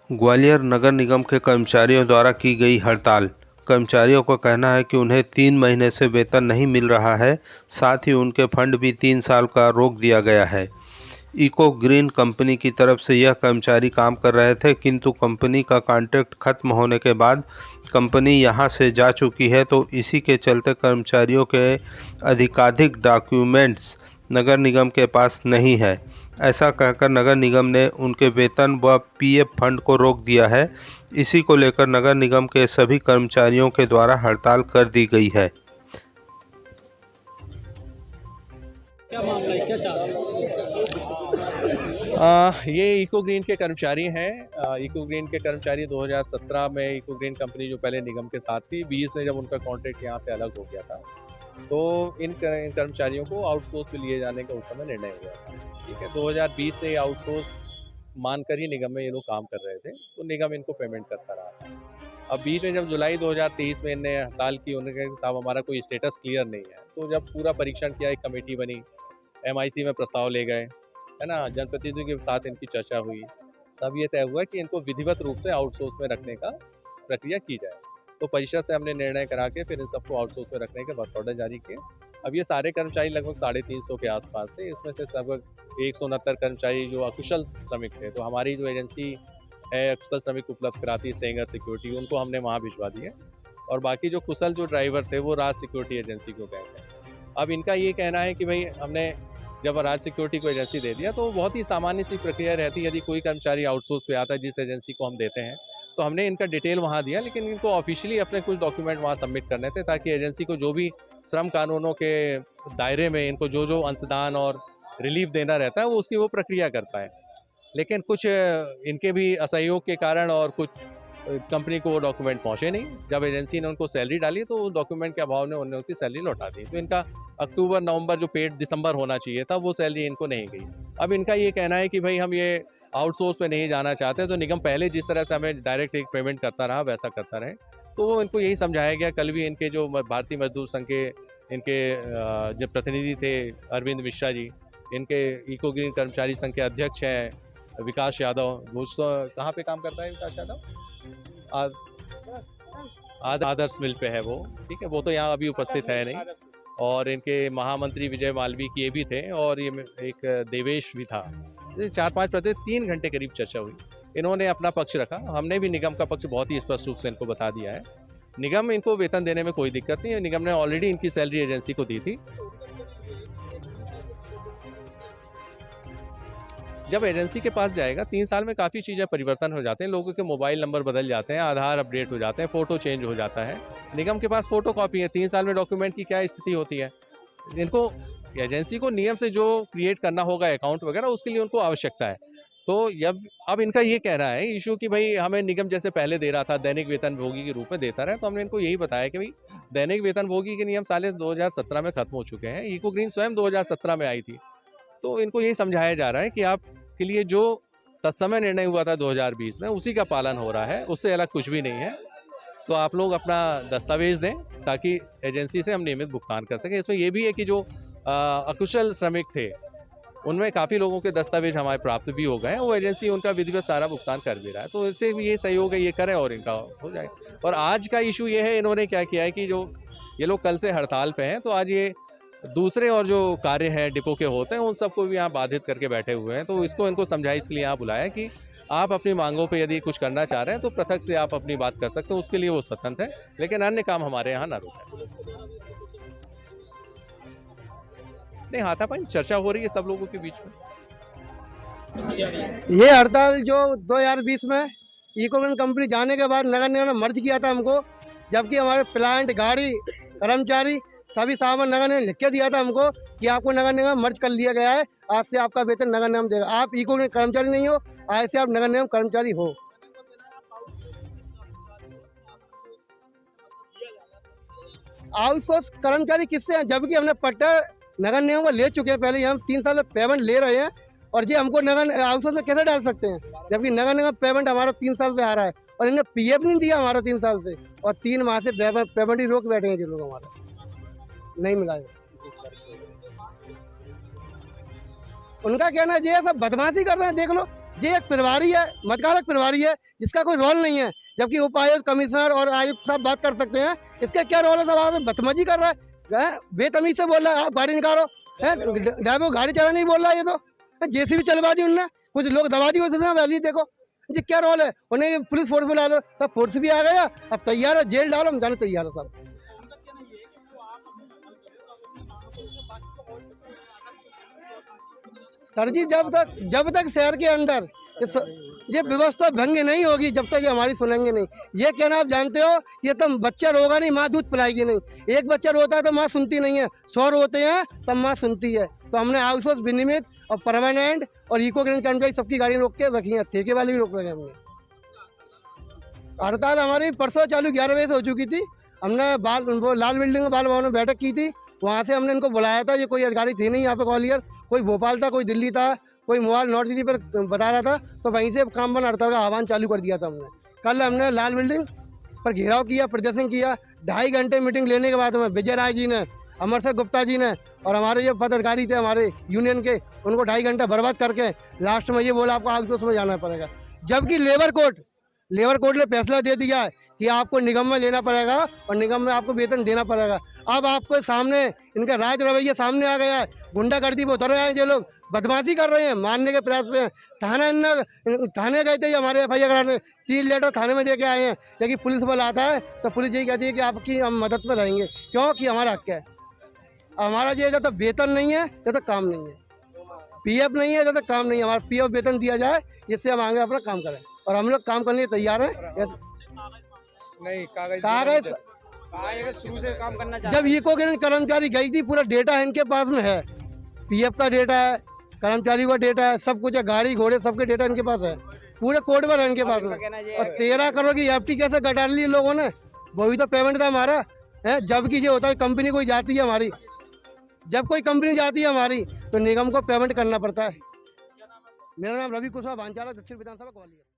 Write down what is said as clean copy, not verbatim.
ग्वालियर नगर निगम के कर्मचारियों द्वारा की गई हड़ताल। कर्मचारियों का कहना है कि उन्हें 3 महीने से वेतन नहीं मिल रहा है, साथ ही उनके फंड भी 3 साल का रोक दिया गया है। इको ग्रीन कंपनी की तरफ से यह कर्मचारी काम कर रहे थे, किंतु कंपनी का कॉन्ट्रैक्ट खत्म होने के बाद कंपनी यहां से जा चुकी है, तो इसी के चलते कर्मचारियों के अधिकाधिक डॉक्यूमेंट्स नगर निगम के पास नहीं है। ऐसा कहकर नगर निगम ने उनके वेतन व पीएफ फंड को रोक दिया है। इसी को लेकर नगर निगम के सभी कर्मचारियों के द्वारा हड़ताल कर दी गई है। क्या मामला है, क्या चाह रहे हैं? ये इको ग्रीन के कर्मचारी हैं। इको ग्रीन के कर्मचारी 2017 में इको ग्रीन कंपनी जो पहले निगम के साथ थी, 20 में जब उनका कॉन्ट्रैक्ट यहाँ से अलग हो गया था, तो इन कर्मचारियों को आउटसोर्स पे लिए जाने का उस समय निर्णय हुआ था। ठीक है, 2020 से आउटसोर्स मानकर ही निगम में ये लोग काम कर रहे थे, तो निगम इनको पेमेंट करता रहा। अब बीच में जब जुलाई 2023 में इनने हड़ताल की, उन्होंने कहा कि साहब हमारा कोई स्टेटस क्लियर नहीं है, तो जब पूरा परीक्षण किया, एक कमेटी बनी, MIC में प्रस्ताव ले गए, है ना, जनप्रतिनिधियों के साथ इनकी चर्चा हुई, तब ये तय हुआ कि इनको विधिवत रूप से आउटसोर्स में रखने का प्रक्रिया की जाए। तो परिषद से हमने निर्णय करा के फिर इन सबको आउटसोर्स में रखने के वर्क ऑर्डर जारी किए। अब ये सारे कर्मचारी लगभग 350 के आसपास थे। इसमें से लगभग 169 कर्मचारी जो अकुशल श्रमिक थे, तो हमारी जो एजेंसी है अकुशल श्रमिक उपलब्ध कराती है सेंगर सिक्योरिटी, उनको हमने वहाँ भिजवा दिए, और बाकी जो कुशल जो ड्राइवर थे वो राज सिक्योरिटी एजेंसी को गए थे। अब इनका ये कहना है कि भाई हमने जब राज सिक्योरिटी को एजेंसी दे दिया, तो बहुत ही सामान्य सी प्रक्रिया रहती है। यदि कोई कर्मचारी आउटसोर्स पे आता है जिस एजेंसी को हम देते हैं, तो हमने इनका डिटेल वहाँ दिया, लेकिन इनको ऑफिशियली अपने कुछ डॉक्यूमेंट वहाँ सबमिट करने थे, ताकि एजेंसी को जो भी श्रम कानूनों के दायरे में इनको जो जो अंशदान और रिलीफ देना रहता है, वो उसकी वो प्रक्रिया कर पाए। लेकिन कुछ इनके भी असहयोग के कारण और कुछ कंपनी को वो डॉक्यूमेंट पहुँचे नहीं। जब एजेंसी ने उनको सैलरी डाली, तो उस डॉक्यूमेंट के अभाव में उन्होंने उनकी सैलरी लौटा दी। तो इनका अक्टूबर नवंबर जो पेड दिसंबर होना चाहिए था, वो सैलरी इनको नहीं गई। अब इनका ये कहना है कि भाई हम ये आउटसोर्स पे नहीं जाना चाहते, तो निगम पहले जिस तरह से हमें डायरेक्ट एक पेमेंट करता रहा वैसा करता रहे। तो वो इनको यही समझाया गया। कल भी इनके जो भारतीय मजदूर संघ के इनके जो प्रतिनिधि थे अरविंद मिश्रा जी, इनके इको ग्रीन कर्मचारी संघ के अध्यक्ष हैं विकास यादव, कहाँ पे काम करता है विकास यादव? आदर्श मिल पे है वो। ठीक है, वो तो यहाँ अभी उपस्थित है नहीं। और इनके महामंत्री विजय मालवी के भी थे, और ये एक देवेश भी था। 4-5 पते 3 घंटे करीब चर्चा हुई। इन्होंने अपना पक्ष रखा, हमने भी निगम का पक्ष बहुत ही स्पष्ट रूप से इनको बता दिया है। निगम इनको वेतन देने में कोई दिक्कत नहीं है, निगम ने ऑलरेडी इनकी सैलरी एजेंसी को दी थी। जब एजेंसी के पास जाएगा, 3 साल में काफ़ी चीज़ें परिवर्तन हो जाते हैं, लोगों के मोबाइल नंबर बदल जाते हैं, आधार अपडेट हो जाते हैं, फ़ोटो चेंज हो जाता है। निगम के पास फ़ोटो कॉपी है, 3 साल में डॉक्यूमेंट की क्या स्थिति होती है। इनको एजेंसी को नियम से जो क्रिएट करना होगा अकाउंट वगैरह, उसके लिए उनको आवश्यकता है। तो अब इनका ये कहना है इशू कि भाई हमें निगम जैसे पहले दे रहा था, दैनिक वेतन भोगी के रूप में देता रहा, तो हमने इनको यही बताया कि भाई दैनिक वेतन भोगी के नियम साल 2017 में खत्म हो चुके हैं। इको ग्रीन स्वयं 2017 में आई थी। तो इनको यही समझाया जा रहा है कि आप के लिए जो तत्समय निर्णय हुआ था 2020 में, उसी का पालन हो रहा है, उससे अलग कुछ भी नहीं है। तो आप लोग अपना दस्तावेज दें, ताकि एजेंसी से हम नियमित भुगतान कर सकें। इसमें यह भी है कि जो अकुशल श्रमिक थे, उनमें काफ़ी लोगों के दस्तावेज हमारे प्राप्त भी हो गए हैं, वो एजेंसी उनका विधिवत सारा भुगतान कर भी रहा है। तो इससे भी ये सहयोग है, ये करें और इनका हो जाए। और आज का इशू ये है, इन्होंने क्या किया है कि जो ये लोग कल से हड़ताल पे हैं, तो आज ये दूसरे और जो कार्य हैं डिपो के होते हैं, उन सबको भी यहाँ बाधित करके बैठे हुए हैं। तो इसको इनको समझाइए, इसके लिए यहाँ बुलाया कि आप अपनी मांगों पे यदि कुछ करना चाह रहे हैं, तो पृथक से आप अपनी बात कर सकते हो, उसके लिए वो स्वतंत्र है, लेकिन अन्य काम हमारे यहाँ ना रुकें। नहीं, हाथापाई चर्चा हो रही है सब लोगों के बीच में। ये हड़ताल जो 2020 में इको ग्रीन कंपनी जाने के बाद नगर निगम ने मर्ज किया था हमको, जबकि हमारे प्लांट, गाड़ी, कर्मचारी सभी सामान नगर निगम ने लिख के दिया था हमको कि आपको नगर निगम मर्ज कर लिया गया है, आज से आपका वेतन नगर निगम देगा। आप इको ग्रीन कर्मचारी नहीं हो, आज से आप नगर निगम कर्मचारी हो। आउटसोर्स कर्मचारी किससे हैं, जबकि हमने पट्टा नगर निगम को ले चुके हैं पहले। हम 3 साल से पेमेंट ले रहे हैं, और ये हमको नगर आउटसोर्स में कैसे डाल सकते हैं, जबकि नगर निगम पेमेंट हमारा 3 साल से आ रहा है, और इन्हें पीएफ नहीं दिया हमारा 3 साल से, और 3 माह से पेमेंट ही रोक बैठे हैं जो लोग, हमारा नहीं मिला है। उनका कहना ये सब बदमाशी कर रहे हैं। देख लो, ये एक प्रभारी है, मतगालक प्रभारी है, जिसका कोई रोल नहीं है, जबकि उपायुक्त, कमिश्नर और आयुक्त साहब बात कर सकते हैं। इसका क्या रोल है? सब बदतमीजी कर रहा है, बेतमीज से बोल रहा है, आप गाड़ी निकालो, ड्राइवर को गाड़ी चलाना नहीं बोल रहा है। ये तो जेसीबी चलवा दी उनने, कुछ लोग दबा दी उसने वैली। देखो ये क्या रोल है? उन्हें पुलिस फोर्स बुला लो, तब फोर्स भी आ गया, अब तैयार है, जेल डालो, हम जाने तैयार है सब। सर जी, जब तक शहर के अंदर ये व्यवस्था भंग नहीं होगी, जब तक ये हमारी सुनेंगे नहीं। ये कहना आप जानते हो, ये तो बच्चा रोगा नहीं, माँ दूध पिलाएगी नहीं। एक बच्चा रोता है तो माँ सुनती नहीं है, 100 रोते हैं तब माँ सुनती है। तो हमने हाउस हाउस विनियमित और परमानेंट और इको ग्रीन कर्मचारी सबकी गाड़ी रोक के रखी है, ठेके वाली भी रोक रखे हमने। हड़ताल हमारी परसों चालू 11 बजे से हो चुकी थी। हमने वो लाल बिल्डिंग में बाल भवन में बैठक की थी, वहाँ से हमने इनको बुलाया था। ये कोई अधिकारी थे नहीं यहाँ पे ग्वालियर, कोई भोपाल था, कोई दिल्ली था, कोई मोबाइल नॉर्थ सिटी पर बता रहा था, तो वहीं से काम बंद हड़ताल का आह्वान चालू कर दिया था हमने। कल हमने लाल बिल्डिंग पर घेराव किया, प्रदर्शन किया। 2.5 घंटे मीटिंग लेने के बाद हमें विजय राय जी ने, अमरसर गुप्ता जी ने और हमारे जो पदाधिकारी थे हमारे यूनियन के, उनको 2.5 घंटा बर्बाद करके लास्ट में ये बोला आपको हाउस हाउस में जाना पड़ेगा। जबकि लेबर कोर्ट ने फैसला दे दिया है कि आपको निगम में लेना पड़ेगा और निगम में आपको वेतन देना पड़ेगा। अब आपको सामने इनका राज रवैया सामने आ गया है, गुंडागर्दी पे उतर रहे हैं, जो लोग बदमाशी कर रहे हैं, मारने के प्रयास में। थाने गए थे, हमारे FIR कराने 3 लेटर थाने में दे के आए हैं, लेकिन पुलिस बल आता है तो पुलिस यही कहती है कि आपकी हम मदद में रहेंगे, क्योंकि हमारा हक है। हमारा ये जब तक वेतन नहीं है जब तक काम नहीं है, PF नहीं है जब तक काम नहीं है। हमारा PF वेतन दिया जाए, जिससे हम आगे अपना काम करें, और हम लोग काम करने के लिए तैयार हैं। नहीं, कागज शुरू से काम करना जब इको ग्रीन कर्मचारी गई थी, पूरा डेटा है इनके पास में है, PF का डेटा है, कर्मचारी का डेटा है, सब कुछ है, गाड़ी घोड़े सबके डेटा इनके पास है, पूरे कोड पर है इनके पास में। और 13 करोड़ की FT कैसे घटा ली लोगों ने? वही तो पेमेंट था हमारा है। जबकि ये होता है कंपनी कोई जाती है हमारी, जब कोई कंपनी जाती है हमारी तो निगम को पेमेंट करना पड़ता है। मेरा नाम रवि कुशवाहा, भांचाला, दक्षिण विधानसभा ग्वालियर।